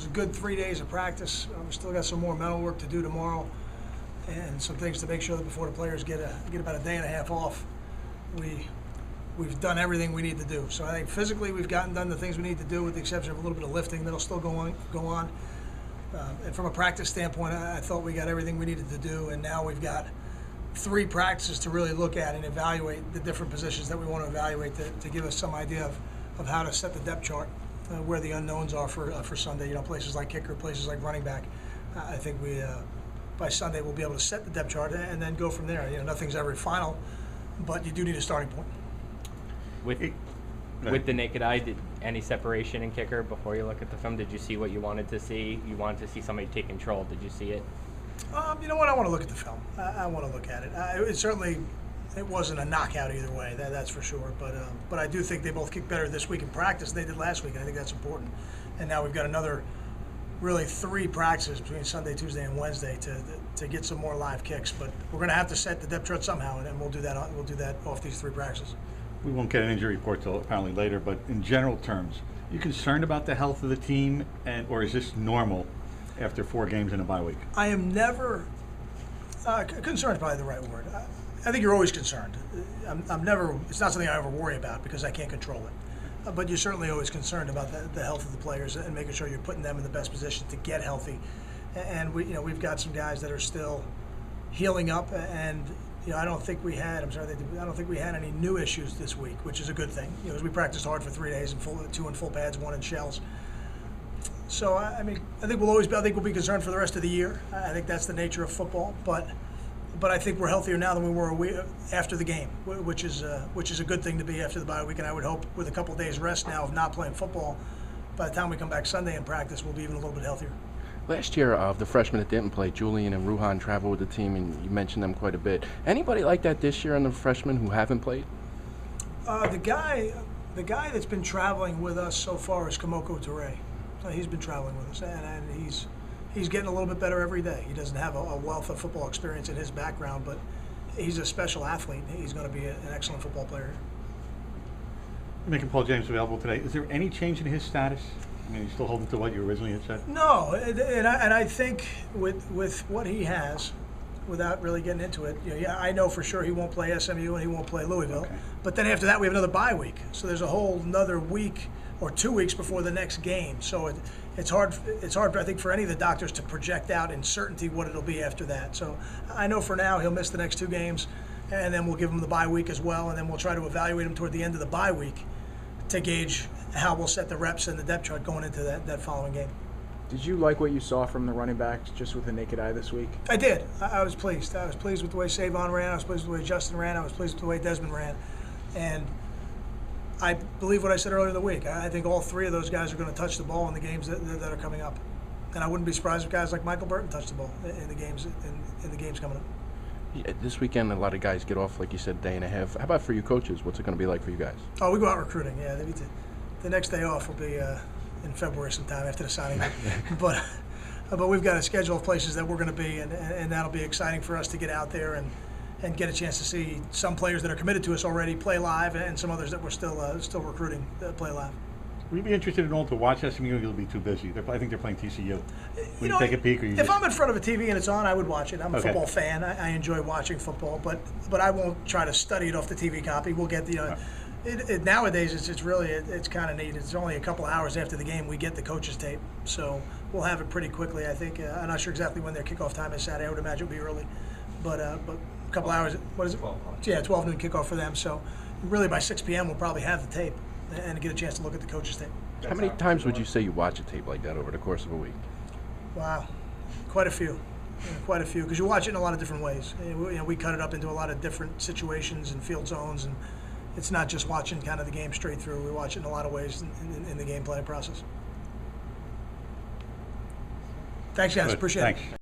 was a good 3 days of practice. We've still got some more mental work to do tomorrow, and some things to make sure that before the players get about a day and a half off, we've done everything we need to do. So I think physically we've gotten done the things we need to do, with the exception of a little bit of lifting that'll still go on. And from a practice standpoint, I thought we got everything we needed to do, and now we've got 3 practices to really look at and evaluate the different positions that we want to evaluate to give us some idea of how to set the depth chart, where the unknowns are for Sunday. You know, places like kicker, places like running back. I think by Sunday we'll be able to set the depth chart and then go from there. You know, nothing's ever final, but you do need a starting point. With the naked eye, did any separation in kicker before you look at the film? Did you see what you wanted to see? You wanted to see somebody take control. Did you see it? You know what? I want to look at the film. I want to look at it. It wasn't a knockout either way. That's for sure. But I do think they both kicked better this week in practice than they did last week, and I think that's important. And now we've got another really 3 practices between Sunday, Tuesday, and Wednesday to get some more live kicks. But we're going to have to set the depth chart somehow, and we'll do that. We'll do that off these 3 practices. We won't get an injury report till apparently later, but in general terms, you concerned about the health of the team, or is this normal after 4 games in a bye week? I am never concerned. Is probably the right word. I think you're always concerned. I'm never. It's not something I ever worry about because I can't control it. But you're certainly always concerned about the health of the players and making sure you're putting them in the best position to get healthy. And we've got some guys that are still healing up, and I don't think we had any new issues this week, which is a good thing. As we practiced hard for 3 days, and 2 in full pads, 1 in shells. So I think we'll be concerned for the rest of the year. I think that's the nature of football, but I think we're healthier now than we were after the game, which is a good thing to be after the bye week. And I would hope with a couple of days rest now of not playing football, by the time we come back Sunday in practice, we'll be even a little bit healthier. Last year, of the freshmen that didn't play, Julian and Ruhan traveled with the team, and you mentioned them quite a bit. Anybody like that this year on the freshmen who haven't played? The guy that's been traveling with us so far is Kamoko Toure. He's been traveling with us, and he's getting a little bit better every day. He doesn't have a wealth of football experience in his background, but he's a special athlete. He's going to be an excellent football player. You're making Paul James available today. Is there any change in his status? I mean, you still holding to what you originally had said? No, and I think with what he has, without really getting into it, I know for sure he won't play SMU and he won't play Louisville. Okay. But then after that, we have another bye week, so there's a whole another week or 2 weeks before the next game. So it's hard. I think, for any of the doctors to project out in certainty what it'll be after that. So I know for now he'll miss the next 2 games, and then we'll give him the bye week as well, and then we'll try to evaluate him toward the end of the bye week to gauge how we'll set the reps and the depth chart going into that following game. Did you like what you saw from the running backs just with the naked eye this week? I did. I was pleased. I was pleased with the way Savon ran. I was pleased with the way Justin ran. I was pleased with the way Desmond ran. And I believe what I said earlier in the week. I think all 3 of those guys are going to touch the ball in the games that are coming up. And I wouldn't be surprised if guys like Michael Burton touch the ball in the games coming up. Yeah, this weekend, a lot of guys get off, like you said, a day and a half. How about for you coaches? What's it going to be like for you guys? Oh, we go out recruiting. Yeah, the next day off will be in February sometime after the signing. but we've got a schedule of places that we're going to be, and that'll be exciting for us to get out there and get a chance to see some players that are committed to us already play live, and some others that we're still recruiting play live. Would you be interested at all to watch SMU? You'll be too busy. I think they're playing TCU. Will you take a peek? Or if I'm in front of a TV and it's on, I would watch it. I'm a football fan. I enjoy watching football, but I won't try to study it off the TV copy. We'll get the. Nowadays, it's kind of neat. It's only a couple of hours after the game we get the coaches tape, so we'll have it pretty quickly. I think. I'm not sure exactly when their kickoff time is Saturday. I would imagine it'll be early, but a couple hours. What is it? 12. Yeah, 12 noon kickoff for them. So really by 6 p.m. we'll probably have the tape and get a chance to look at the coaches tape. How many times would you say you watch a tape like that over the course of a week? Wow, quite a few. Quite a few, because you watch it in a lot of different ways. We cut it up into a lot of different situations and field zones, and it's not just watching kind of the game straight through. We watch it in a lot of ways in the game planning process. Thanks, guys. Good. Appreciate it. Thanks.